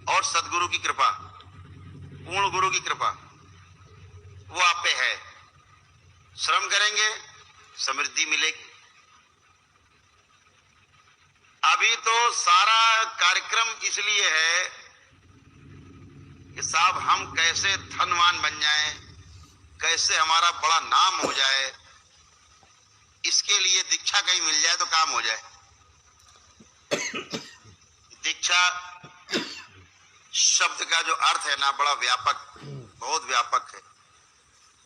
और सदगुरु की कृपा, पूर्ण गुरु की कृपा वो आप पे है। श्रम करेंगे समृद्धि मिलेगी। अभी तो सारा कार्यक्रम इसलिए है कि साहब हम कैसे धनवान बन जाएं, कैसे हमारा बड़ा नाम हो जाए, इसके लिए दीक्षा कहीं मिल जाए तो काम हो जाए। दीक्षा शब्द का जो अर्थ है ना, बड़ा व्यापक, बहुत व्यापक है।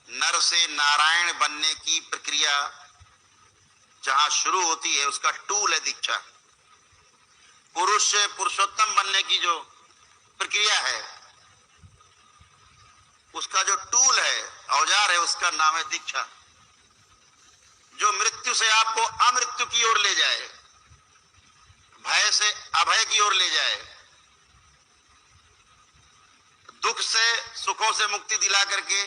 नर से नारायण बनने की प्रक्रिया जहां शुरू होती है उसका टूल है दीक्षा। पुरुष से पुरुषोत्तम बनने की जो प्रक्रिया है उसका जो टूल है, औजार है, उसका नाम है दीक्षा। जो मृत्यु से आपको अमृत्यु की ओर ले जाए, भय से अभय की ओर ले जाए, दुख से सुखों से मुक्ति दिला करके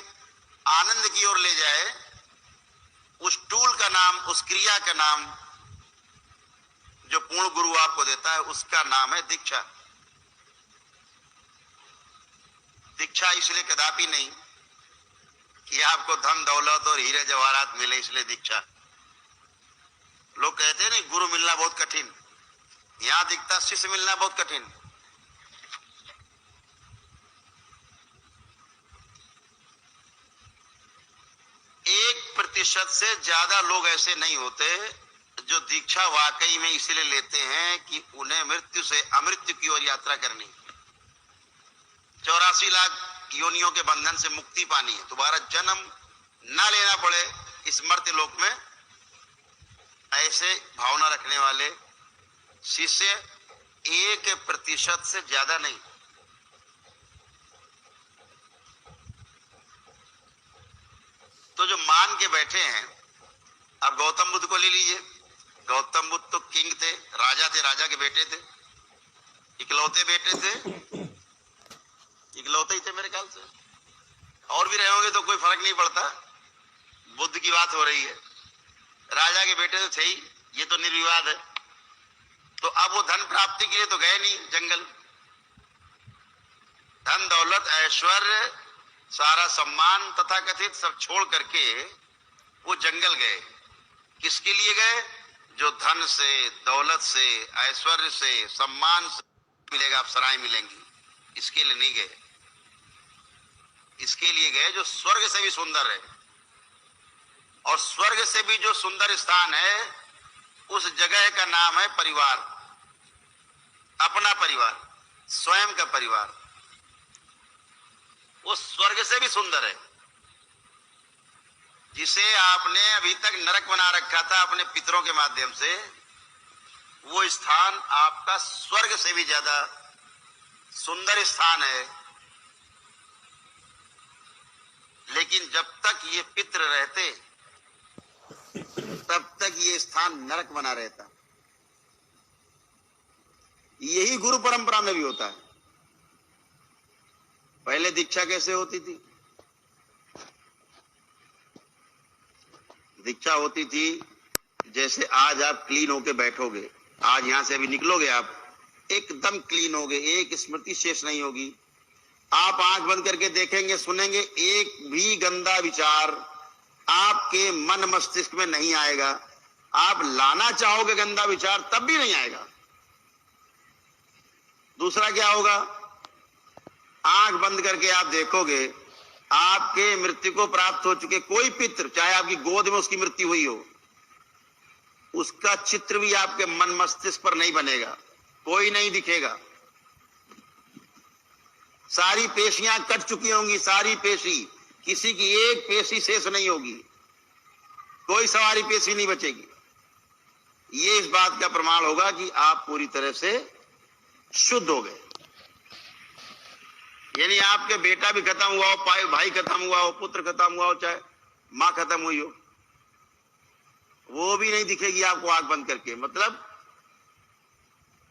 आनंद की ओर ले जाए, उस टूल का नाम, उस क्रिया का नाम जो पूर्ण गुरु आपको देता है उसका नाम है दीक्षा। दीक्षा इसलिए कदापि नहीं कि आपको धन दौलत और हीरे जवाहरात मिले इसलिए दीक्षा। लोग कहते हैं नहीं गुरु मिलना बहुत कठिन, यहां दिखता शिष्य मिलना बहुत कठिन। 1% से ज्यादा लोग ऐसे नहीं होते जो दीक्षा वाकई में इसलिए लेते हैं कि उन्हें मृत्यु से अमृत्यु की ओर यात्रा करनी, 84 लाख योनियों के बंधन से मुक्ति पानी है, दोबारा जन्म न लेना पड़े इस मर्त्य लोक में। ऐसे भावना रखने वाले शिष्य 1% से ज्यादा नहीं। तो जो मान के बैठे हैं, अब गौतम बुद्ध को ले लीजिए। गौतम बुद्ध तो किंग थे, राजा थे, राजा के बेटे थे, इकलौते बेटे थे, इकलौते ही थे मेरे ख्याल से, और भी रहे होंगे तो कोई फर्क नहीं पड़ता, बुद्ध की बात हो रही है। राजा के बेटे तो थे ही, ये तो निर्विवाद है। तो अब वो धन प्राप्ति के लिए तो गए नहीं जंगल, धन दौलत ऐश्वर्य सारा सम्मान तथा कथित सब छोड़ करके वो जंगल गए। किसके लिए गए? जो धन से, दौलत से, ऐश्वर्य से, सम्मान से मिलेगा, अप्सराएं मिलेंगी, इसके लिए नहीं गए। इसके लिए गए जो स्वर्ग से भी सुंदर है, और स्वर्ग से भी जो सुंदर स्थान है उस जगह का नाम है परिवार, अपना परिवार, स्वयं का परिवार। वो स्वर्ग से भी सुंदर है। जिसे आपने अभी तक नरक बना रखा था अपने पितरों के माध्यम से, वो स्थान आपका स्वर्ग से भी ज्यादा सुंदर स्थान है। लेकिन जब तक ये पितर रहते तब तक ये स्थान नरक बना रहता। यही गुरु परंपरा में भी होता है। पहले दीक्षा कैसे होती थी? दीक्षा होती थी जैसे आज आप क्लीन होके बैठोगे, आज यहां से अभी निकलोगे आप एकदम क्लीन होगे, एक स्मृति शेष नहीं होगी। आप आंख बंद करके देखेंगे, सुनेंगे, एक भी गंदा विचार आपके मन मस्तिष्क में नहीं आएगा। आप लाना चाहोगे गंदा विचार तब भी नहीं आएगा। दूसरा क्या होगा? आंख बंद करके आप देखोगे, आपके मृत्यु को प्राप्त हो चुके कोई पितृ, चाहे आपकी गोद में उसकी मृत्यु हुई हो, उसका चित्र भी आपके मन मस्तिष्क पर नहीं बनेगा, कोई नहीं दिखेगा। सारी पेशियां कट चुकी होंगी, सारी पेशी, किसी की एक पेशी शेष नहीं होगी, कोई सवारी पेशी नहीं बचेगी। ये इस बात का प्रमाण होगा कि आप पूरी तरह से शुद्ध हो गए। यानी आपके बेटा भी खत्म हुआ हो, भाई खत्म हुआ हो, पुत्र खत्म हुआ हो, चाहे मां खत्म हुई हो, वो भी नहीं दिखेगी आपको आंख बंद करके। मतलब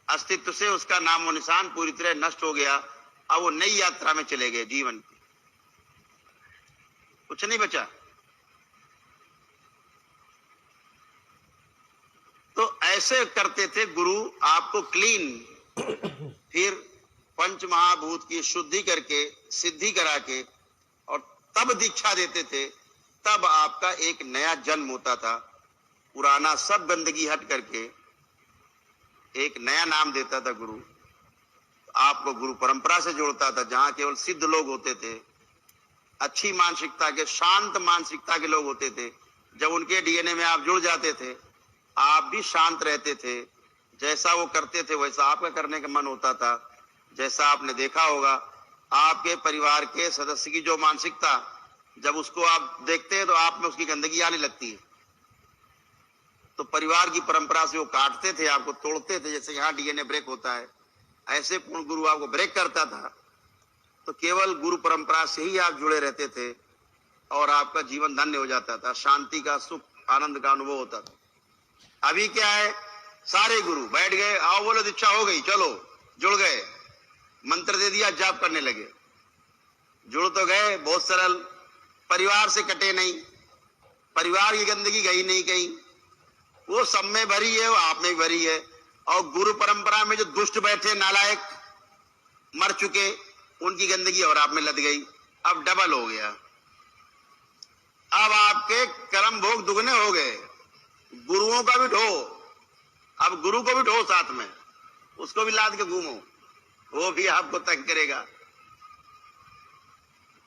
अस्तित्व से उसका नामो निशान पूरी तरह नष्ट हो गया। अब वो नई यात्रा में चले गए जीवन की, कुछ नहीं बचा। तो ऐसे करते थे गुरु, आपको क्लीन, फिर पंच महाभूत की शुद्धि करके, सिद्धि करा के और तब दीक्षा देते थे, तब आपका एक नया जन्म होता था। पुराना सब गंदगी हट करके एक नया नाम देता था गुरु। आपको गुरु परंपरा से जोड़ता था, जहां केवल सिद्ध लोग होते थे, अच्छी मानसिकता के, शांत मानसिकता के लोग होते थे। जब उनके डीएनए में आप जुड़ जाते थे, आप भी शांत रहते थे। जैसा वो करते थे वैसा आपका करने का मन होता था। जैसा आपने देखा होगा, आपके परिवार के सदस्य की जो मानसिकता, जब उसको आप देखते हैं तो आप में उसकी गंदगी आने लगती है। तो परिवार की परंपरा से वो काटते थे, आपको तोड़ते थे। जैसे यहाँ डीएनए ब्रेक होता है, ऐसे पूर्ण गुरु आपको ब्रेक करता था। तो केवल गुरु परंपरा से ही आप जुड़े रहते थे और आपका जीवन धन्य हो जाता था, शांति का, सुख, आनंद का अनुभव होता था। अभी क्या है, सारे गुरु बैठ गए, आओ बोलो दीक्षा हो गई, चलो जुड़ गए, मंत्र दे दिया, जाप करने लगे। जुड़ तो गए, बहुत सरल, परिवार से कटे नहीं, परिवार की गंदगी गई नहीं कहीं, वो सब में भरी है, वो आप में भरी है। और गुरु परंपरा में जो दुष्ट बैठे, नालायक, मर चुके, उनकी गंदगी और आप में लद गई। अब डबल हो गया। अब आपके कर्म भोग दुगने हो गए। गुरुओं का भी ढो, अब गुरु को भी ढो साथ में, उसको भी लाद के घूमो, वो भी आपको तंग करेगा।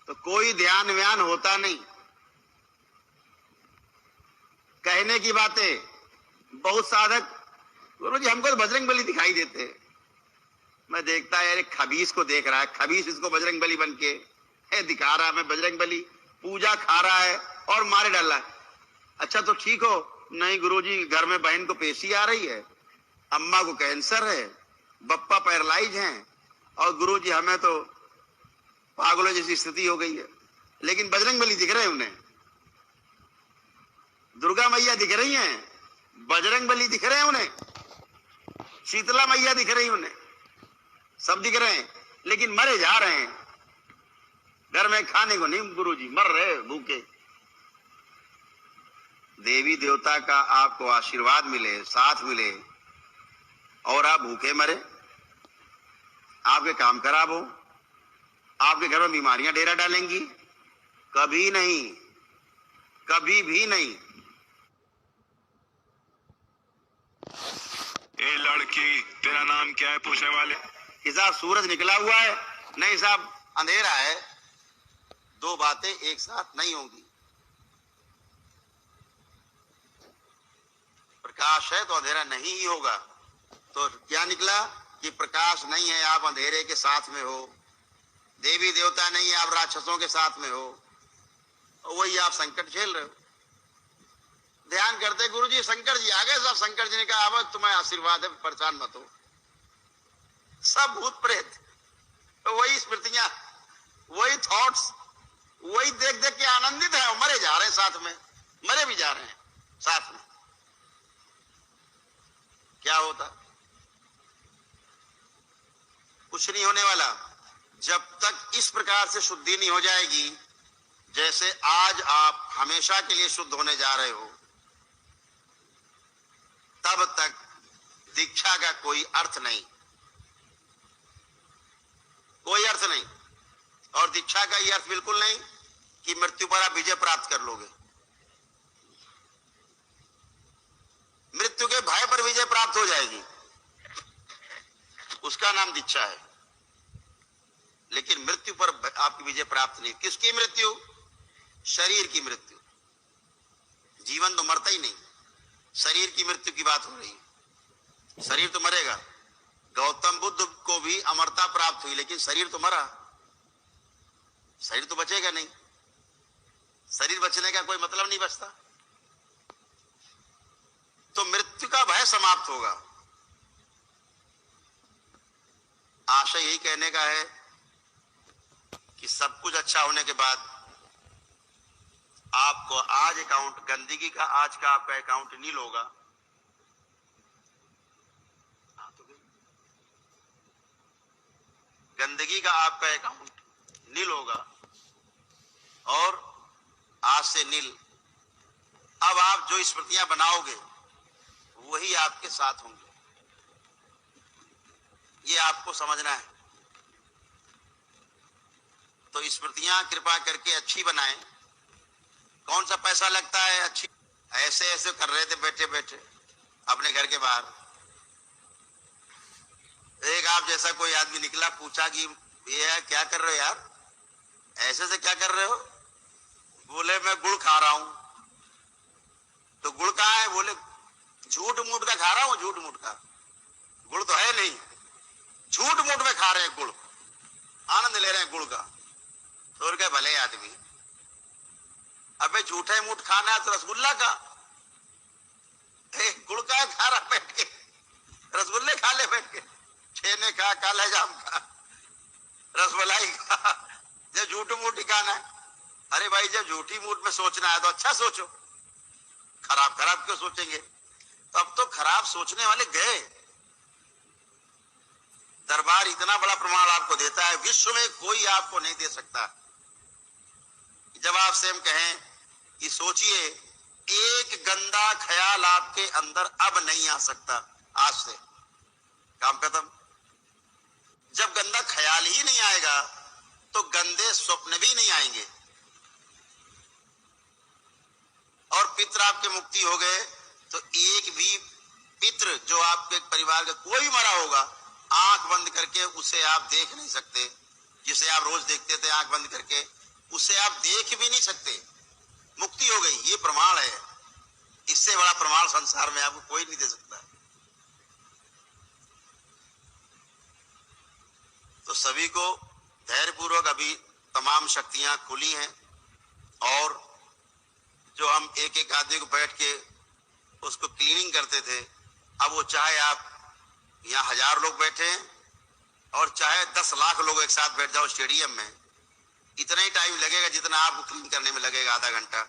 तो कोई ध्यान व्यान होता नहीं। कहने की बातें, बहुत साधक, गुरु जी हमको तो बजरंग बली दिखाई देते हैं। मैं देखता है, यार खबीस को देख रहा है, खबीस इसको बजरंग बली बन के दिखा रहा है, मैं बजरंग बली, पूजा खा रहा है और मारे डाल रहा है। अच्छा तो ठीक हो, नहीं गुरुजी घर में बहन को पेशी आ रही है, अम्मा को कैंसर है, बप्पा पैरालाइज हैं, और गुरुजी हमें तो पागलों जैसी स्थिति हो गई है। लेकिन बजरंग बली दिख रहे हैं उन्हें, दुर्गा मैया दिख रही हैं, बजरंग बली दिख रहे हैं उन्हें, शीतला मैया दिख रही उन्हें, सब दिख रहे हैं, लेकिन मरे जा रहे हैं। घर में खाने को नहीं, गुरुजी मर रहे भूखे। देवी देवता का आपको आशीर्वाद मिले, साथ मिले, और आप भूखे मरे, आपके काम खराब हो, आपके घर में बीमारियां डेरा डालेंगी? कभी नहीं, कभी भी नहीं। ए लड़की, तेरा नाम क्या है पूछने वाले? साहब सूरज निकला हुआ है, नहीं साहब अंधेरा है। दो बातें एक साथ नहीं होंगी। प्रकाश है तो अंधेरा नहीं ही होगा। तो क्या निकला कि प्रकाश नहीं है, आप अंधेरे के साथ में हो, देवी देवता नहीं है, आप राक्षसों के साथ में हो, वही आप संकट झेल रहे हो। ध्यान करते गुरुजी शंकर जी आ गए, सब शंकर जी ने कहा अब तुम्हें आशीर्वाद है, परेशान मत हो। सब भूत प्रेत, वही स्मृतियां, वही थॉट्स, वही देख देख के आनंदित है, मरे जा रहे हैं साथ में, मरे भी जा रहे हैं साथ में। क्या होता? कुछ नहीं होने वाला। जब तक इस प्रकार से शुद्धि नहीं हो जाएगी, जैसे आज आप हमेशा के लिए शुद्ध होने जा रहे हो, तब तक दीक्षा का कोई अर्थ नहीं, कोई अर्थ नहीं। और दीक्षा का यह अर्थ बिल्कुल नहीं कि मृत्यु पर आप विजय प्राप्त कर लोगे। मृत्यु के भय पर विजय प्राप्त हो जाएगी, उसका नाम दीक्षा है। लेकिन मृत्यु पर आपकी विजय प्राप्त नहीं। किसकी मृत्यु? शरीर की मृत्यु। जीवन तो मरता ही नहीं, शरीर की मृत्यु की बात हो रही है। शरीर तो मरेगा। गौतम बुद्ध को भी अमरता प्राप्त हुई, लेकिन शरीर तो मरा, शरीर तो बचेगा नहीं। शरीर बचने का कोई मतलब नहीं बचता। तो मृत्यु का भय समाप्त होगा। आशा यही कहने का है कि सब कुछ अच्छा होने के बाद आपको आज अकाउंट, गंदगी का आज का आपका अकाउंट नील होगा। गंदगी का आपका अकाउंट नील होगा, और आज से नील। अब आप जो स्मृतियां बनाओगे वही आपके साथ होंगे, ये आपको समझना है। तो स्मृतियां कृपा करके अच्छी बनाएं। कौन सा पैसा लगता है अच्छी, ऐसे ऐसे कर रहे थे बैठे बैठे अपने घर के बाहर। एक आप जैसा कोई आदमी निकला, पूछा कि ये क्या कर रहे हो यार, ऐसे से क्या कर रहे हो? बोले मैं गुड़ खा रहा हूं। तो गुड़ कहाँ है? बोले झूठ मूठ का खा रहा हूं। झूठ मूठ का गुड़ तो है नहीं, झूठ मूठ में खा रहे हैं गुड़, आनंद ले रहे हैं गुड़ का। तो उनके भले आदमी, अबे झूठे मूठ खाना है तो रसगुल्ला का, गुड़ का खा रहा बैठ के, रसगुल्ले खा ले बैठ के, छेने खा, काला जाम खा, रसमलाई खा, जब झूठ मूठ ही खाना है। अरे भाई जब झूठी मूठ में सोचना है तो अच्छा सोचो, खराब खराब क्यों सोचेंगे? तो अब तो खराब सोचने वाले गए। दरबार इतना बड़ा प्रमाण आपको देता है, विश्व में कोई आपको नहीं दे सकता। जब आपसे हम कहें कि सोचिए, एक गंदा ख्याल आपके अंदर अब नहीं आ सकता, आज से काम खत्म। जब गंदा ख्याल ही नहीं आएगा तो गंदे स्वप्न भी नहीं आएंगे। और पितृ आपके मुक्ति हो गए तो एक भी पितृ जो आपके परिवार का कोई मरा होगा, आंख बंद करके उसे आप देख नहीं सकते। जिसे आप रोज देखते थे आंख बंद करके, उसे आप देख भी नहीं सकते। मुक्ति हो गई, ये प्रमाण है। इससे बड़ा प्रमाण संसार में आपको कोई नहीं दे सकता। तो सभी को धैर्यपूर्वक, अभी तमाम शक्तियां खुली हैं, और जो हम एक एक आदमी को बैठ के उसको क्लीनिंग करते थे, अब वो चाहे आप यहाँ 1000 लोग बैठे हैं और चाहे 10 लाख लोग एक साथ बैठ जाओ स्टेडियम में, इतना ही टाइम लगेगा जितना आपको क्लीन करने में लगेगा, आधा घंटा,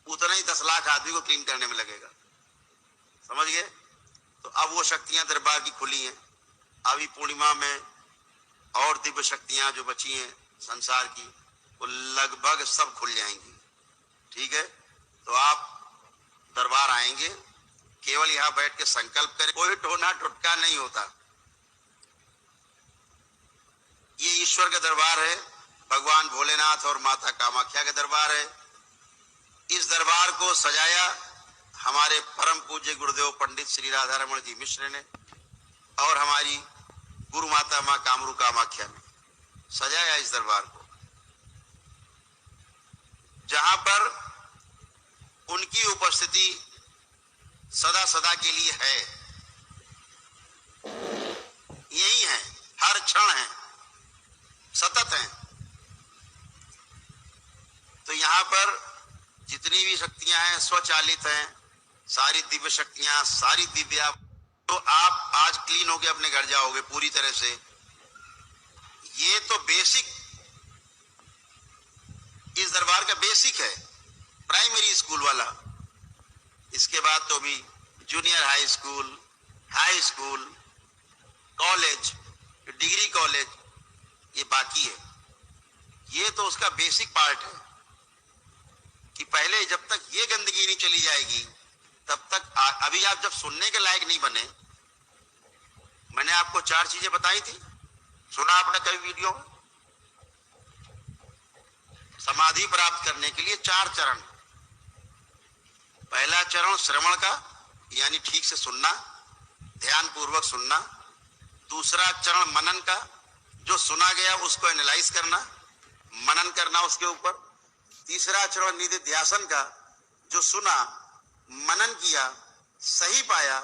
उतना ही 10 लाख आदमी को क्लीन करने में लगेगा। समझ गए? तो अब वो शक्तियां दरबार की खुली हैं। अभी पूर्णिमा में और दिव्य शक्तियां जो बची हैं संसार की, वो लगभग सब खुल जाएंगी। ठीक है? तो आप दरबार आएंगे, केवल यहां बैठ के संकल्प करें, कोई टोना टुटका नहीं होता। ये ईश्वर का दरबार है, भगवान भोलेनाथ और माता कामाख्या का दरबार है। इस दरबार को सजाया हमारे परम पूज्य गुरुदेव पंडित श्री राधारमण जी मिश्र ने, और हमारी गुरु माता मां कामरू कामाख्या ने सजाया इस दरबार को, जहां पर उनकी उपस्थिति सदा सदा के लिए है, यही है, हर क्षण है, सतत है। तो यहाँ पर जितनी भी शक्तियां हैं स्वचालित हैं, सारी दिव्य शक्तियां, सारी दिव्या। तो आप आज क्लीन होके अपने घर जाओगे पूरी तरह से। ये तो बेसिक, इस दरबार का बेसिक है, प्राइमरी स्कूल वाला। इसके बाद तो भी junior high school, college, degree college, ये बाकी है। ये तो उसका बेसिक पार्ट है कि पहले जब तक ये गंदगी नहीं चली जाएगी तब तक अभी आप जब सुनने के लायक नहीं बने। मैंने आपको 4 चीजें बताई थी, सुना आपने कभी वीडियो में? समाधि प्राप्त करने के लिए 4 चरण। पहला चरण श्रवण का, यानी ठीक से सुनना, ध्यान पूर्वक सुनना। दूसरा चरण मनन का, जो सुना गया उसको एनालाइज करना, मनन करना उसके ऊपर। तीसरा चरण निधिध्यासन का, जो सुना, मनन किया, सही पाया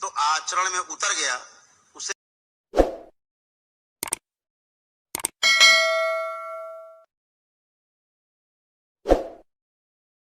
तो आचरण में उतर गया,